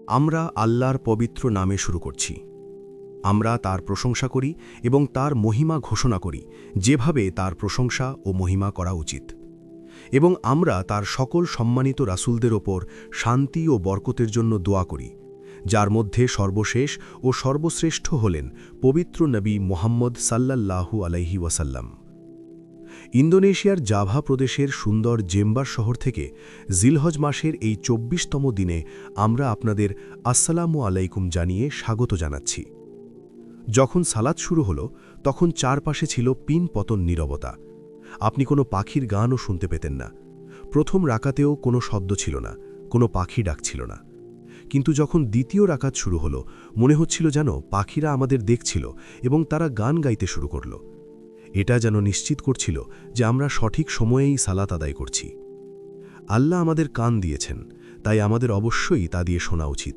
আমরা আল্লাহর পবিত্র নামে শুরু করছি। আমরা তার প্রশংসা করি এবং তার মহিমা ঘোষণা করি, যেভাবে তার প্রশংসা ও মহিমা করা উচিত। এবং আমরা তার সকল সম্মানিত রাসূলদের ওপর শান্তি ও বরকতের জন্য দোয়া করি, যার মধ্যে সর্বশেষ ও সর্বশ্রেষ্ঠ হলেন পবিত্র নবী মুহাম্মদ সাল্লাল্লাহু আলাইহি ওয়াসাল্লাম। ইন্দোনেশিয়ার জাভা প্রদেশের সুন্দর জেম্বার শহর থেকে জিলহজ মাসের এই ২৪তম দিনে আমরা আপনাদের আসসালামু আলাইকুম জানিয়ে স্বাগত জানাচ্ছি। যখন সালাত শুরু হলো, তখন চারপাশে ছিল পিন পতন নীরবতা। আপনি কোনো পাখির গানও শুনতে পেতেন না। প্রথম রাকাতেও কোনো শব্দ ছিল না, কোনো পাখি ডাকছিল না। কিন্তু যখন দ্বিতীয় রাকাত শুরু হলো, মনে হচ্ছিল যেন পাখিরা আমাদের দেখছিল এবং তারা গান গাইতে শুরু করল। এটা যেন নিশ্চিত করছিল যে আমরা সঠিক সময়েই সালাত আদায় করছি। আল্লাহ আমাদের কান দিয়েছেন, তাই আমাদের অবশ্যই তা দিয়ে শোনা উচিত।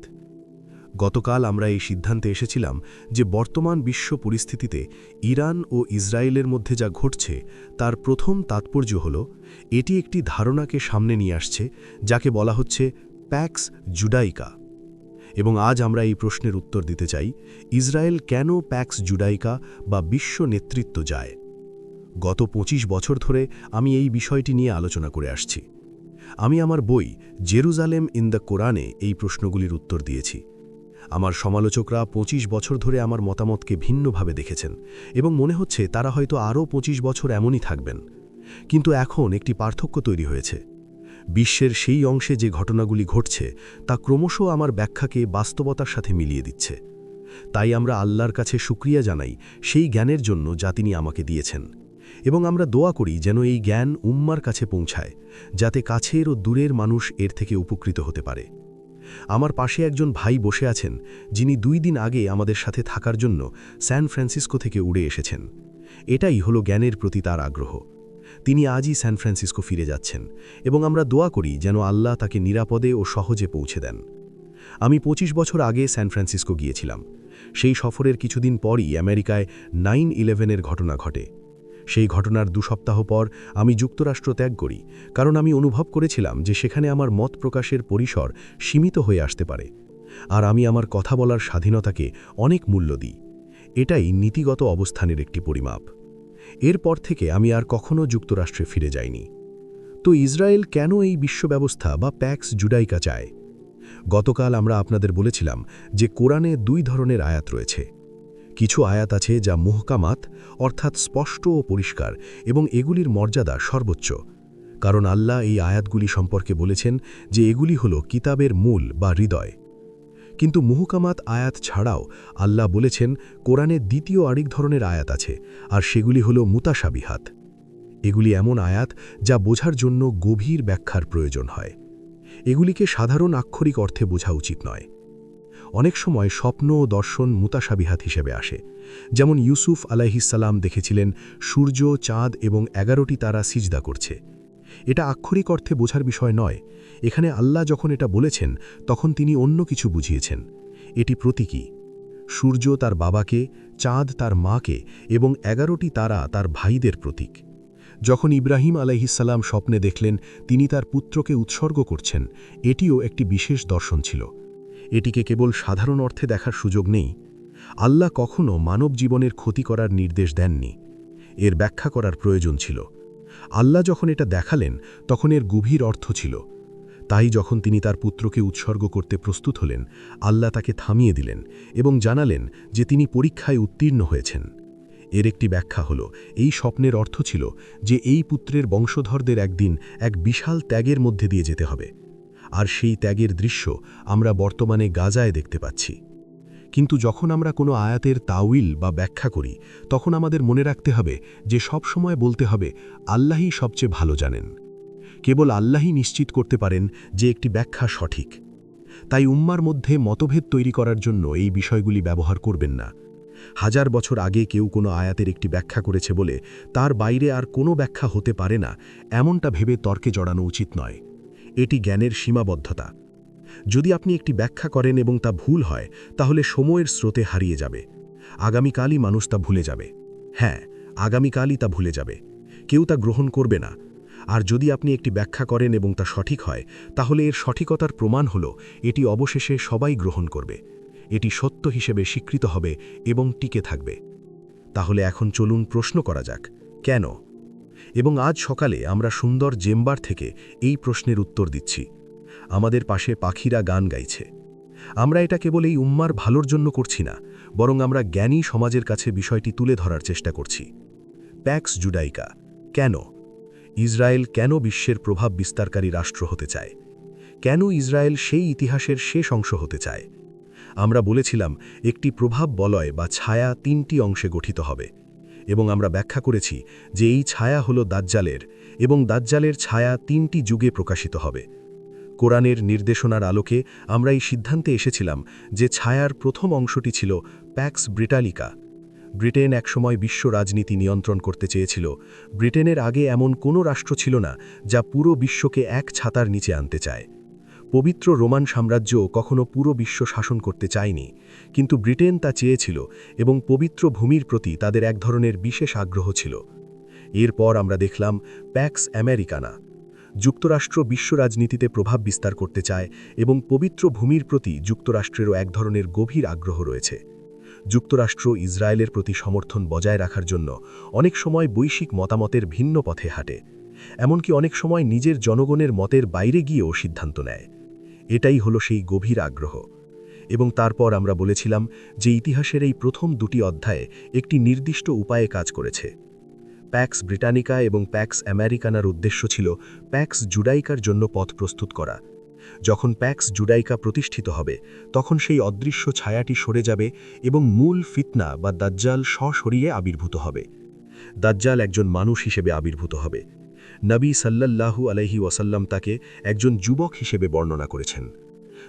গতকাল আমরা এই সিদ্ধান্তে এসেছিলাম যে বর্তমান বিশ্ব পরিস্থিতিতে ইরান ও ইসরায়েলের মধ্যে যা ঘটছে তার প্রথম তাৎপর্য হল এটি একটি ধারণাকে সামনে নিয়ে আসছে, যাকে বলা হচ্ছে প্যাক্স জুডাইকা। এবং আজ আমরা এই প্রশ্নের উত্তর দিতে চাই, ইসরায়েল কেন প্যাক্স জুডাইকা বা বিশ্ব নেতৃত্ব যায়। গত ২৫ বছর ধরে আমি এই বিষয়টি নিয়ে আলোচনা করে আসছি। আমি আমার বই জেরুজালেম ইন দ্য কোরআনে এই প্রশ্নগুলির উত্তর দিয়েছি। আমার সমালোচকরা ২৫ বছর ধরে আমার মতামতকে ভিন্নভাবে দেখেছেন এবং মনে হচ্ছে তারা হয়তো আরও ২৫ বছর এমনই থাকবেন। কিন্তু এখন একটি পার্থক্য তৈরি হয়েছে। বিশ্বের সেই অংশে যে ঘটনাগুলি ঘটছে তা ক্রমশ আমার ব্যাখ্যাকে বাস্তবতার সাথে মিলিয়ে দিচ্ছে। তাই আমরা আল্লাহর কাছে শুকরিয়া জানাই সেই জ্ঞানের জন্য যা তিনি আমাকে দিয়েছেন, এবং আমরা দোয়া করি যেন এই জ্ঞান উম্মার কাছে পৌঁছায়, যাতে কাছের ও দূরের মানুষ এর থেকে উপকৃত হতে পারে। আমার পাশে একজন ভাই বসে আছেন, যিনি ২ দিন আগে আমাদের সাথে থাকার জন্য স্যান ফ্রান্সিসকো থেকে উড়ে এসেছেন। এটাই হলো জ্ঞানের প্রতি তার আগ্রহ। তিনি আজই স্যান ফ্রান্সিসকো ফিরে যাচ্ছেন এবং আমরা দোয়া করি যেন আল্লাহ তাকে নিরাপদে ও সহজে পৌঁছে দেন। আমি ২৫ বছর আগে স্যান ফ্রান্সিসকো গিয়েছিলাম। সেই সফরের কিছুদিন পরই আমেরিকায় 9/11-এর ঘটনা ঘটে। সেই ঘটনার ২ সপ্তাহ পর আমি যুক্তরাষ্ট্র ত্যাগ করি, কারণ আমি অনুভব করেছিলাম যে সেখানে আমার মত প্রকাশের পরিসর সীমিত হয়ে আসতে পারে, আর আমি আমার কথা বলার স্বাধীনতাকে অনেক মূল্য দিই। এটাই নীতিগত অবস্থানের একটি পরিমাপ। এরপর থেকে আমি আর কখনো যুক্তরাষ্ট্রে ফিরে যাইনি। তো ইসরায়েল কেন এই বিশ্বব্যবস্থা বা প্যাক্স জুডাইকা চায়? গতকাল আমরা আপনাদের বলেছিলাম যে কোরআনে ২ ধরনের আয়াত রয়েছে। কিছু আয়াত আছে যা মুহকামাত, অর্থাৎ স্পষ্ট ও পরিষ্কার, এবং এগুলির মর্যাদা সর্বোচ্চ, কারণ আল্লাহ এই আয়াতগুলি সম্পর্কে বলেছেন যে এগুলি হল কিতাবের মূল বা হৃদয়। কিন্তু মুহকামাত আয়াত ছাড়াও আল্লাহ বলেছেন কোরআনে দ্বিতীয় আরেক ধরনের আয়াত আছে, আর সেগুলি হল মুতাশাবিহাত। এগুলি এমন আয়াত যা বোঝার জন্য গভীর ব্যাখ্যার প্রয়োজন হয়। এগুলিকে সাধারণ আক্ষরিক অর্থে বোঝা উচিত নয়। অনেক সময় স্বপ্ন ও দর্শন মুতাশাবিহাত হিসেবে আসে। যেমন ইউসুফ আলাইহিসসালাম দেখেছিলেন সূর্য, চাঁদ এবং 11টি তারা সিজদা করছে। এটা আক্ষরিক অর্থে বোঝার বিষয় নয়। এখানে আল্লাহ যখন এটা বলেছেন তখন তিনি অন্য কিছু বুঝিয়েছেন। এটি প্রতীকী। সূর্য তার বাবাকে, চাঁদ তার মাকে এবং 11টি তারা তার ভাইদের প্রতীক। যখন ইব্রাহিম আলাইহিসসালাম স্বপ্নে দেখলেন তিনি তার পুত্রকে উৎসর্গ করছেন, এটিও একটি বিশেষ দর্শন ছিল। এটিকে কেবল সাধারণ অর্থে দেখার সুযোগ নেই। আল্লাহ কখনও মানব জীবনের ক্ষতি করার নির্দেশ দেননি। এর ব্যাখ্যা করার প্রয়োজন ছিল। আল্লাহ যখন এটা দেখালেন তখন এর গভীর অর্থ ছিল। তাই যখন তিনি তার পুত্রকে উৎসর্গ করতে প্রস্তুত হলেন, আল্লাহ তাকে থামিয়ে দিলেন এবং জানালেন যে তিনি পরীক্ষায় উত্তীর্ণ হয়েছেন। এর একটি ব্যাখ্যা হল, এই স্বপ্নের অর্থ ছিল যে এই পুত্রের বংশধরদের একদিন এক বিশাল ত্যাগের মধ্যে দিয়ে যেতে হবে, আর সেই ত্যাগের দৃশ্য আমরা বর্তমানে গাজায় দেখতে পাচ্ছি। কিন্তু যখন আমরা কোনো আয়াতের তাউইল বা ব্যাখ্যা করি, তখন আমাদের মনে রাখতে হবে যে সব সময় বলতে হবে আল্লাহই সবচেয়ে ভালো জানেন। কেবল আল্লাহই নিশ্চিত করতে পারেন যে একটি ব্যাখ্যা সঠিক। তাই উম্মার মধ্যে মতভেদ তৈরি করার জন্য এই বিষয়গুলি ব্যবহার করবেন না। 1000 বছর আগে কেউ কোনো আয়াতের একটি ব্যাখ্যা করেছে বলে তার বাইরে আর কোনো ব্যাখ্যা হতে পারে না, এমনটা ভেবে তর্কে জড়ানো উচিত নয়। এটি জ্ঞানের সীমাবদ্ধতা। যদি আপনি একটি ব্যাখ্যা করেন এবং তা ভুল হয়, তাহলে সময়ের স্রোতে হারিয়ে যাবে। আগামীকালই মানুষ তা ভুলে যাবে। হ্যাঁ, আগামীকালই তা ভুলে যাবে। কেউ তা গ্রহণ করবে না। আর যদি আপনি একটি ব্যাখ্যা করেন এবং তা সঠিক হয়, তাহলে এর সঠিকতার প্রমাণ হল এটি অবশেষে সবাই গ্রহণ করবে, এটি সত্য হিসেবে স্বীকৃত হবে এবং টিকে থাকবে। তাহলে এখন চলুন প্রশ্ন করা যাক, কেন? এবং আজ সকালে আমরা সুন্দর জেম্বার থেকে এই প্রশ্নের উত্তর দিচ্ছি। আমাদের পাশে পাখিরা গান গাইছে। আমরা এটা কেবল এই উম্মার ভালোর জন্য করছি না, বরং আমরা জ্ঞানী সমাজের কাছে বিষয়টি তুলে ধরার চেষ্টা করছি। প্যাক্স জুডাইকা কেন? ইসরায়েল কেন বিশ্বের প্রভাব বিস্তারকারী রাষ্ট্র হতে চায়? কেন ইসরায়েল সেই ইতিহাসের শেষ অংশ হতে চায়? আমরা বলেছিলাম একটি প্রভাব বলয় বা ছায়া 3টি অংশে গঠিত হবে, এবং আমরা ব্যাখ্যা করেছি যে এই ছায়া হল দাজ্জালের, এবং দাজ্জালের ছায়া 3টি যুগে প্রকাশিত হবে। কোরআনের নির্দেশনার আলোকে আমরা এই সিদ্ধান্তে এসেছিলাম যে ছায়ার প্রথম অংশটি ছিল প্যাক্স ব্রিটালিকা। ব্রিটেন একসময় বিশ্ব রাজনীতি নিয়ন্ত্রণ করতে চেয়েছিল। ব্রিটেনের আগে এমন কোনো রাষ্ট্র ছিল না যা পুরো বিশ্বকে এক ছাতার নিচে আনতে চায়। পবিত্র রোমান সাম্রাজ্য কখনো পুরো বিশ্ব শাসন করতে চায়নি, কিন্তু ব্রিটেন তা চেয়েছিল এবং পবিত্র ভূমির প্রতি তাদের এক ধরনের বিশেষ আগ্রহ ছিল। এরপর আমরা দেখলাম প্যাক্স আমেরিকানা। যুক্তরাষ্ট্র বিশ্ব রাজনীতিতে প্রভাব বিস্তার করতে চায় এবং পবিত্র ভূমির প্রতি যুক্তরাষ্ট্রেরও এক ধরনের গভীর আগ্রহ রয়েছে। যুক্তরাষ্ট্র ইসরায়েলের প্রতি সমর্থন বজায় রাখার জন্য অনেক সময় বৈশ্বিক মতামতের ভিন্ন পথে হাঁটে, এমনকি অনেক সময় নিজের জনগণের মতের বাইরে গিয়েও সিদ্ধান্ত নেয়। এটাই হলো সেই গভীর আগ্রহ। এবং তারপর আমরা বলেছিলাম যে ইতিহাসের এই প্রথম 2টি অধ্যায়ে একটি নির্দিষ্ট উপায়ে কাজ করেছে। প্যাক্স ব্রিটানিকা এবং প্যাক্স আমেরিকানার উদ্দেশ্য ছিল প্যাক্স জুডাইকার জন্য পথ প্রস্তুত করা। যখন প্যাক্স জুডাইকা প্রতিষ্ঠিত হবে, তখন সেই অদৃশ্য ছায়াটি সরে যাবে এবং মূল ফিতনা বা দাজ্জাল সশরীরে আবির্ভূত হবে। দাজ্জাল একজন মানুষ হিসেবে আবির্ভূত হবে। নবী সাল্লাল্লাহু আলাইহি ওয়াসাল্লাম তাকে একজন যুবক হিসেবে বর্ণনা করেছেন।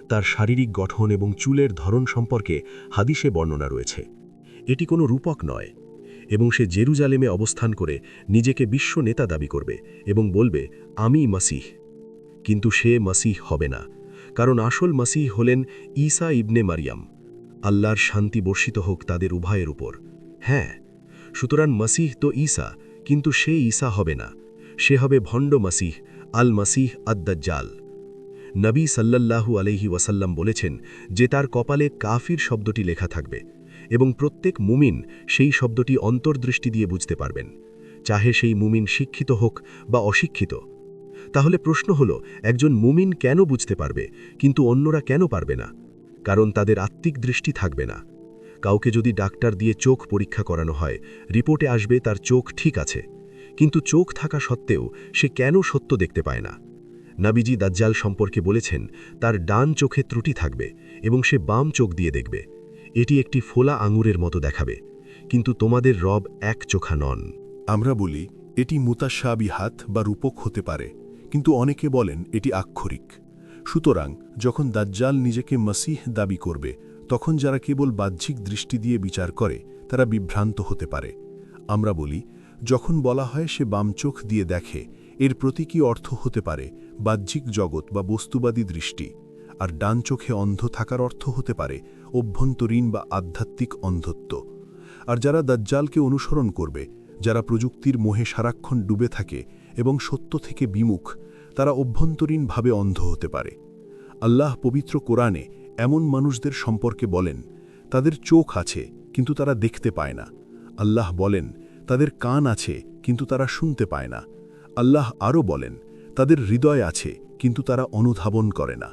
তার শারীরিক গঠন এবং চুলের ধরন সম্পর্কে হাদিসে বর্ণনা রয়েছে। এটি কোনো রূপক নয়, এবং সে জেরুজালেমে অবস্থান করে নিজেকে বিশ্ব নেতা দাবি করবে এবং বলবে, আমি মাসিহ। কিন্তু সে মাসিহ হবে না, কারণ আসল মাসিহ হলেন ঈসা ইবনে মারিয়াম। আল্লাহর শান্তি বর্ষিত হোক তাদের উভয়ের উপর। হ্যাঁ, সুতরাং মাসিহ তো ঈসা, কিন্তু সে ঈসা হবে না, সে হবে ভণ্ড মাসিহ, আল মাসিহ আদ-দাজ্জাল। নবী সাল্লাল্লাহু আলাইহি ওয়াসাল্লাম বলেছেন যে তার কপালে কাফির শব্দটি লেখা থাকবে, এবং প্রত্যেক মুমিন সেই শব্দটি অন্তর্দৃষ্টি দিয়ে বুঝতে পারবেন, চাহে সেই মুমিন শিক্ষিত হোক বা অশিক্ষিত। তাহলে প্রশ্ন হলো, একজন মুমিন কেন বুঝতে পারবে কিন্তু অন্যরা কেন পারবে না? কারণ তাদের আত্মিক দৃষ্টি থাকবে না। কাউকে যদি ডাক্তার দিয়ে চোখ পরীক্ষা করানো হয়, রিপোর্টে আসবে তার চোখ ঠিক আছে, কিন্তু চোখ থাকা সত্ত্বেও সে কেন সত্য দেখতে পায় না? নবীজি দাজ্জাল সম্পর্কে বলেছেন তার ডান চোখে ত্রুটি থাকবে এবং সে বাম চোখ দিয়ে দেখবে। এটি একটি ফোলা আঙুরের মতো দেখাবে, কিন্তু তোমাদের রব এক চোখা নন। আমরা বলি এটি মুতাশাবিহাত বা রূপক হতে পারে, কিন্তু অনেকে বলেন এটি আক্ষরিক। সুতরাং যখন দাজ্জাল নিজেকে মসিহ দাবি করবে, তখন যারা কেবল বাহ্যিক দৃষ্টি দিয়ে বিচার করে তারা বিভ্রান্ত হতে পারে। আমরা বলি, যখন বলা হয় সে বাম চোখ দিয়ে দেখে, এর প্রতীকী অর্থ হতে পারে বাহ্যিক জগৎ বা বস্তুবাদী দৃষ্টি, আর ডান চোখে অন্ধ থাকার অর্থ হতে পারে অভ্যন্তরীণ বা আধ্যাত্মিক অন্ধত্ব। আর যারা দাজ্জালকে অনুসরণ করবে, যারা প্রযুক্তির মোহে সারাক্ষণ ডুবে থাকে এবং সত্য থেকে বিমুখ, তারা অভ্যন্তরীণভাবে অন্ধ হতে পারে। আল্লাহ পবিত্র কোরআনে এমন মানুষদের সম্পর্কে বলেন, তাদের চোখ আছে কিন্তু তারা দেখতে পায় না। আল্লাহ বলেন, তাদের কান আছে কিন্তু তারা শুনতে পায় না। আল্লাহ আরও বলেন, তাদের হৃদয় আছে কিন্তু তারা অনুধাবন করে না।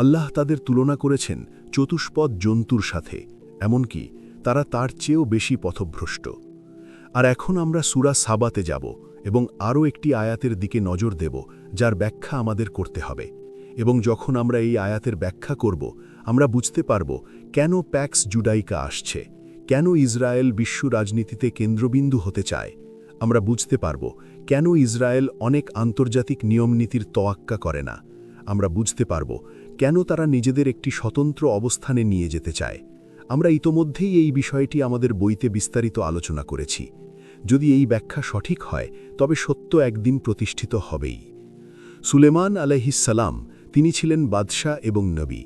আল্লাহ তাদের তুলনা করেছেন চতুষ্পদ জন্তুর সাথে, এমনকি তারা তার চেয়েও বেশি পথভ্রষ্ট। আর এখন আমরা সূরা সাবাতে যাব এবং আরও একটি আয়াতের দিকে নজর দেব, যার ব্যাখ্যা আমাদের করতে হবে। এবং যখন আমরা এই আয়াতের ব্যাখ্যা করব, আমরা বুঝতে পারব কেন প্যাক্স জুডাইকা আসছে, কেন ইসরায়েল বিশ্ব রাজনীতিতে কেন্দ্রবিন্দু হতে চায়। আমরা বুঝতে পারব কেন ইসরায়েল অনেক আন্তর্জাতিক নিয়মনীতির তোয়াক্কা করে না। আমরা বুঝতে পারব কেন তারা নিজেদের একটি স্বতন্ত্র অবস্থানে নিয়ে যেতে চায়। আমরা ইতোমধ্যেই এই বিষয়টি আমাদের বইতে বিস্তারিত আলোচনা করেছি। যদি এই ব্যাখ্যা সঠিক হয়, তবে সত্য একদিন প্রতিষ্ঠিত হবেই। সুলেমান আলাইহিসসালাম, তিনি ছিলেন বাদশাহ এবং নবী।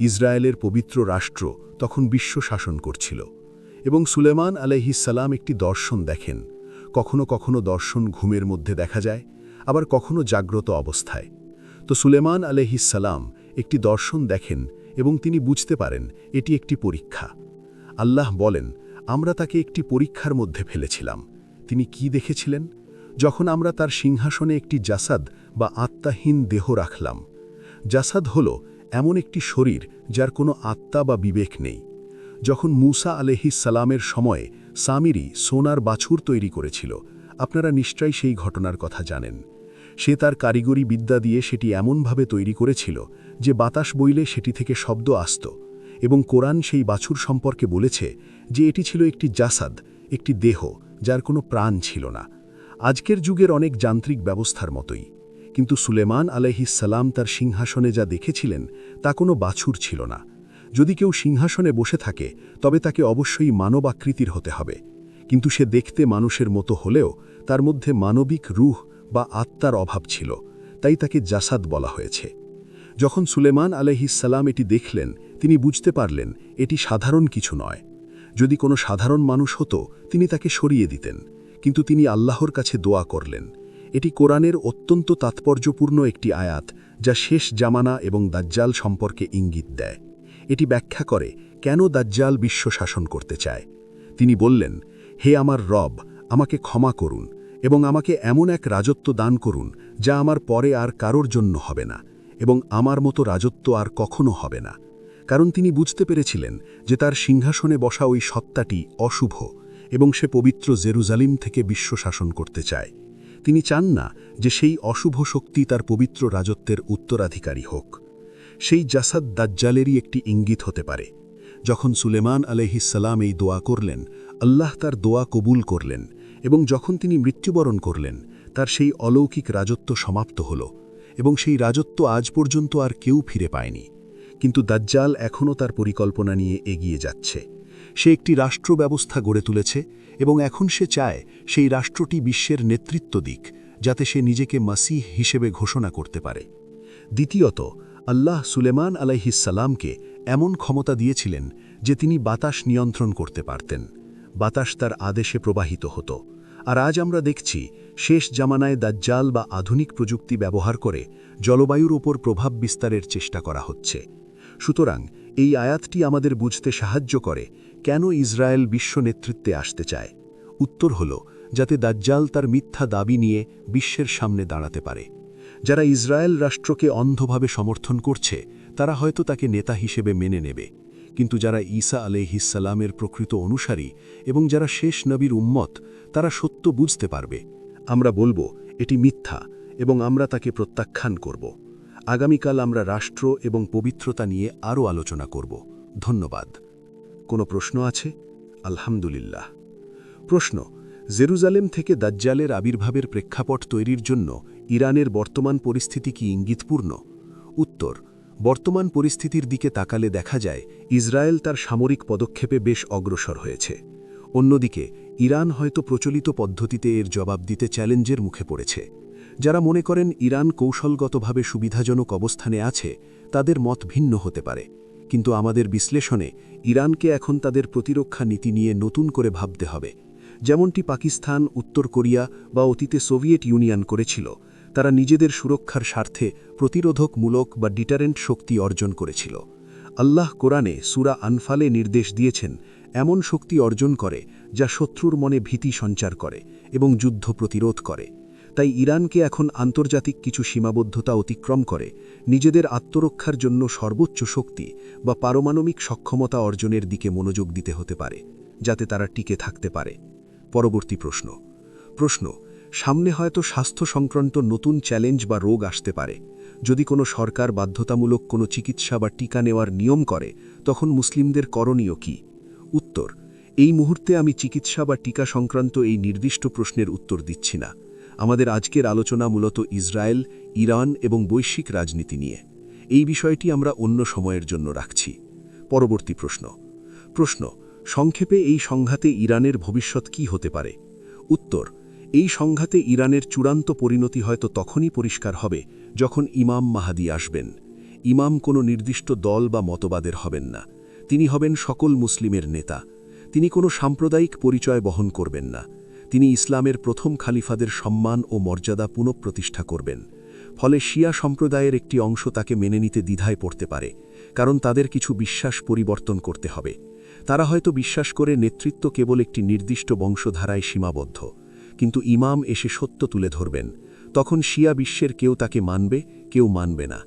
ইসরায়েলের পবিত্র রাষ্ট্র তখন বিশ্ব শাসন করছিল, এবং সুলেমান আলাইহিসসালাম একটি দর্শন দেখেন। কখনো কখনো দর্শন ঘুমের মধ্যে দেখা যায়, আবার কখনো জাগ্রত অবস্থায়। তো সুলেমান আলাইহিসসালাম একটি দর্শন দেখেন এবং তিনি বুঝতে পারেন এটি একটি পরীক্ষা। আল্লাহ বলেন, আমরা তাকে একটি পরীক্ষার মধ্যে ফেলেছিলাম। তিনি কি দেখেছিলেন? যখন আমরা তার সিংহাসনে একটি জাসাদ বা আত্মাহীন দেহ রাখলাম। জাসাদ হল এমন একটি শরীর যার কোনো আত্মা বা বিবেক নেই। যখন মূসা আলাইহিসসালামের সময়ে সামিরি সোনার বাছুর তৈরি করেছিল, আপনারা নিশ্চয়ই সেই ঘটনার কথা জানেন। সে তার কারিগরি বিদ্যা দিয়ে সেটি এমনভাবে তৈরি করেছিল যে বাতাস বইলে সেটি থেকে শব্দ আসত, এবং কোরআন সেই বাছুর সম্পর্কে বলেছে যে এটি ছিল একটি জাসাদ, একটি দেহ যার কোনো প্রাণ ছিল না। আজকের যুগের অনেক যান্ত্রিক ব্যবস্থার মতোই। কিন্তু সুলেমান আলাইহিসসালাম তার সিংহাসনে যা দেখেছিলেন তা কোনো বাছুর ছিল না। যদি কেউ সিংহাসনে বসে থাকে তবে তাকে অবশ্যই মানব আকৃতির হতে হবে, কিন্তু সে দেখতে মানুষের মতো হলেও তার মধ্যে মানবিক রূহ বা আত্মার অভাব ছিল, তাই তাকে জাসাদ বলা হয়েছে। যখন সুলেমান আলাইহিসসালাম এটি দেখলেন, তিনি বুঝতে পারলেন এটি সাধারণ কিছু নয়। যদি কোনো সাধারণ মানুষ হতো তিনি তাকে সরিয়ে দিতেন, কিন্তু তিনি আল্লাহর কাছে দোয়া করলেন। এটি কোরআনের অত্যন্ত তাৎপর্যপূর্ণ একটি আয়াত যা শেষ জামানা এবং দাজ্জাল সম্পর্কে ইঙ্গিত দেয়। এটি ব্যাখ্যা করে কেন দাজ্জাল বিশ্ব শাসন করতে চায়। তিনি বললেন, হে আমার রব, আমাকে ক্ষমা করুন এবং আমাকে এমন এক রাজত্ব দান করুন যা আমার পরে আর কারোর জন্য হবে না, এবং আমার মতো রাজত্ব আর কখনো হবে না। কারণ তিনি বুঝতে পেরেছিলেন যে তার সিংহাসনে বসা ওই সত্তাটি অশুভ এবং সে পবিত্র জেরুজালিম থেকে বিশ্ব শাসন করতে চায়। তিনি চান না যে সেই অশুভ শক্তি তার পবিত্র রাজত্বের উত্তরাধিকারী হোক। সেই জাসাদ দাজ্জালেরই একটি ইঙ্গিত হতে পারে। যখন সুলেমান আলাইহিসসালাম এই দোয়া করলেন, আল্লাহ তার দোয়া কবুল করলেন, এবং যখন তিনি মৃত্যুবরণ করলেন তার সেই অলৌকিক রাজত্ব সমাপ্ত হল, এবং সেই রাজত্ব আজ পর্যন্ত আর কেউ ফিরে পায়নি। কিন্তু দাজ্জাল এখনও তার পরিকল্পনা নিয়ে এগিয়ে যাচ্ছে। সে একটি রাষ্ট্র ব্যবস্থা গড়ে তুলেছে এবং এখন সে চায় সেই রাষ্ট্রটি বিশ্বের নেতৃত্ব দিক, যাতে সে নিজেকে মাসিহ হিসেবে ঘোষণা করতে পারে। দ্বিতীয়ত, আল্লাহ সুলেমান আলাইহিসসালামকে এমন ক্ষমতা দিয়েছিলেন যে তিনি বাতাস নিয়ন্ত্রণ করতে পারতেন। বাতাস তার আদেশে প্রবাহিত হতো। আর আজ আমরা দেখছি শেষ জামানায় দাজ্জাল বা আধুনিক প্রযুক্তি ব্যবহার করে জলবায়ুর ওপর প্রভাব বিস্তারের চেষ্টা করা হচ্ছে। সুতরাং এই আয়াতটি আমাদের বুঝতে সাহায্য করে কেন ইসরায়েল বিশ্ব নেতৃত্বে আসতে চায়। উত্তর হল যাতে দাজ্জাল তার মিথ্যা দাবি নিয়ে বিশ্বের সামনে দাঁড়াতে পারে। যারা ইসরায়েল রাষ্ট্রকে অন্ধভাবে সমর্থন করছে তারা হয়তো তাকে নেতা হিসেবে মেনে নেবে, কিন্তু যারা ঈসা আলাইহিসসালামের প্রকৃত অনুসারী এবং যারা শেষ নবীর উম্মত, তারা সত্য বুঝতে পারবে। আমরা বলবো এটি মিথ্যা এবং আমরা তাকে প্রত্যাখ্যান করব। আগামীকাল আমরা রাষ্ট্র এবং পবিত্রতা নিয়ে আরও আলোচনা করব। ধন্যবাদ। কোনো প্রশ্ন আছে? আলহামদুলিল্লাহ। প্রশ্ন: জেরুজালেম থেকে দাজ্জালের আবির্ভাবের প্রেক্ষাপট তৈরির জন্য ইরানের বর্তমান পরিস্থিতি কি ইঙ্গিতপূর্ণ? উত্তর: বর্তমান পরিস্থিতির দিকে তাকালে দেখা যায় ইসরায়েল তার সামরিক পদক্ষেপে বেশ অগ্রসর হয়েছে। অন্যদিকে ইরান হয়তো প্রচলিত পদ্ধতিতে এর জবাব দিতে চ্যালেঞ্জের মুখে পড়েছে। যারা মনে করেন ইরান কৌশলগতভাবে সুবিধাজনক অবস্থানে আছে তাদের মত ভিন্ন হতে পারে, কিন্তু আমাদের বিশ্লেষণে ইরানকে এখন তাদের প্রতিরক্ষা নীতি নিয়ে নতুন করে ভাবতে হবে। যেমনটি পাকিস্তান, উত্তর কোরিয়া বা অতীতে সোভিয়েত ইউনিয়ন করেছিল, তারা নিজেদের সুরক্ষার স্বার্থে প্রতিরোধকমূলক বা ডিটারেন্ট শক্তি অর্জন করেছিল। আল্লাহ কোরআনে সূরা আনফালে নির্দেশ দিয়েছেন এমন শক্তি অর্জন করে যা শত্রুর মনে ভীতি সঞ্চার করে এবং যুদ্ধ প্রতিরোধ করে। তাই ইরানকে এখন আন্তর্জাতিক কিছু সীমাবদ্ধতা অতিক্রম করে নিজেদের আত্মরক্ষার জন্য সর্বোচ্চ শক্তি বা পারমাণবিক সক্ষমতা অর্জনের দিকে মনোযোগ দিতে হতে পারে, যাতে তারা টিকে থাকতে পারে। পরবর্তী প্রশ্ন: সামনে হয়তো স্বাস্থ্য সংক্রান্ত নতুন চ্যালেঞ্জ বা রোগ আসতে পারে। যদি কোনো সরকার বাধ্যতামূলক কোনো চিকিৎসা বা টিকা নেওয়ার নিয়ম করে, তখন মুসলিমদের করণীয় কি? উত্তর: এই মুহূর্তে আমি চিকিৎসা বা টিকা সংক্রান্ত এই নির্দিষ্ট প্রশ্নের উত্তর দিচ্ছি না। আমাদের আজকের আলোচনা মূলত ইসরায়েল, ইরান এবং বৈশ্বিক রাজনীতি নিয়ে। এই বিষয়টি আমরা অন্য সময়ের জন্য রাখছি। পরবর্তী প্রশ্ন: সংক্ষেপে এই সংঘাতে ইরানের ভবিষ্যৎ কি হতে পারে? উত্তর: এই সংঘাতে ইরানের চূড়ান্ত পরিণতি হয়তো তখনই পরিষ্কার হবে যখন ইমাম মাহাদি আসবেন। ইমাম কোনো নির্দিষ্ট দল বা মতবাদের হবেন না, তিনি হবেন সকল মুসলিমের নেতা। তিনি কোনো সাম্প্রদায়িক পরিচয় বহন করবেন না। তিনি ইসলামের প্রথম খালিফাদের সম্মান ও মর্যাদা পুনঃপ্রতিষ্ঠা করবেন। ফলে শিয়া সম্প্রদায়ের একটি অংশ তাকে মেনে নিতে দ্বিধায় পড়তে পারে, কারণ তাদের কিছু বিশ্বাস পরিবর্তন করতে হবে। তারা হয়তো বিশ্বাস করে নেতৃত্ব কেবল একটি নির্দিষ্ট বংশধারায় সীমাবদ্ধ, কিন্তু ইমাম এসে সত্য তুলে ধরবেন। তখন শিয়া বিশ্বের কেউ তাকে মানবে, কেউ মানবে না।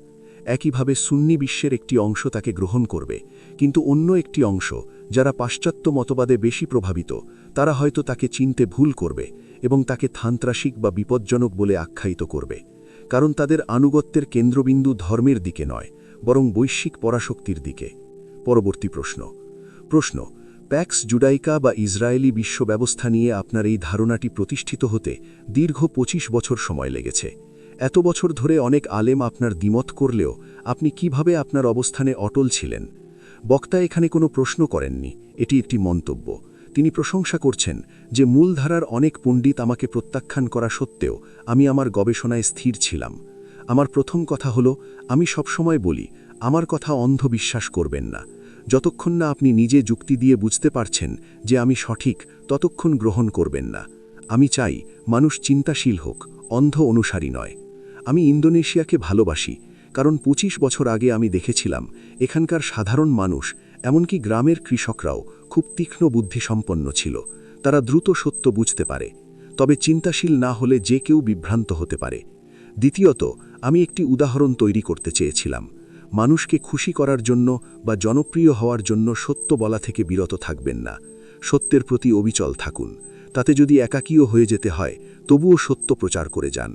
একইভাবে সুন্নি বিশ্বের একটি অংশ তাকে গ্রহণ করবে, কিন্তু অন্য একটি অংশ, যারা পাশ্চাত্য মতবাদে বেশি প্রভাবিত, তারা হয়তো তাকে চিনতে ভুল করবে এবং তাকে থান্ত্রাসিক বা বিপজ্জনক বলে আখ্যায়িত করবে, কারণ তাদের আনুগত্যের কেন্দ্রবিন্দু ধর্মের দিকে নয়, বরং বৈশ্বিক পরাশক্তির দিকে। পরবর্তী প্রশ্ন: প্যাক্স জুডাইকা বা ইসরায়েলি বিশ্ব ব্যবস্থা নিয়ে আপনার এই ধারণাটি প্রতিষ্ঠিত হতে দীর্ঘ 25 বছর সময় লেগেছে। এত বছর ধরে অনেক আলেম আপনার দ্বিমত করলেও আপনি কিভাবে আপনার অবস্থানে অটল ছিলেন? বক্তা এখানে কোনো প্রশ্ন করেননি, এটি একটি মন্তব্য। তিনি প্রশংসা করছেন যে মূলধারার অনেক পণ্ডিত আমাকে প্রত্যাখ্যান করা সত্ত্বেও আমি আমার গবেষণায় স্থির ছিলাম। আমার প্রথম কথা হলো, আমি সবসময় বলি, আমার কথা অন্ধ বিশ্বাস করবেন না। যতক্ষণ না আপনি নিজে যুক্তি দিয়ে বুঝতে পারছেন যে আমি সঠিক, ততক্ষণ গ্রহণ করবেন না। আমি চাই মানুষ চিন্তাশীল হোক, অন্ধ অনুসারী নয়। আমি ইন্দোনেশিয়াকে ভালোবাসি, কারণ 25 বছর আগে আমি দেখেছিলাম এখানকার সাধারণ মানুষ, এমনকি গ্রামের কৃষকরাও খুব তীক্ষ্ণ বুদ্ধিসম্পন্ন ছিল। তারা দ্রুত সত্য বুঝতে পারে, তবে চিন্তাশীল না হলে যে কেউ বিভ্রান্ত হতে পারে। দ্বিতীয়ত, আমি একটি উদাহরণ তৈরি করতে চেয়েছিলাম। মানুষকে খুশি করার জন্য বা জনপ্রিয় হওয়ার জন্য সত্য বলা থেকে বিরত থাকবেন না। সত্যের প্রতি অবিচল থাকুন। তাতে যদি একাকীও হয়ে যেতে হয়, তবুও সত্য প্রচার করে যান।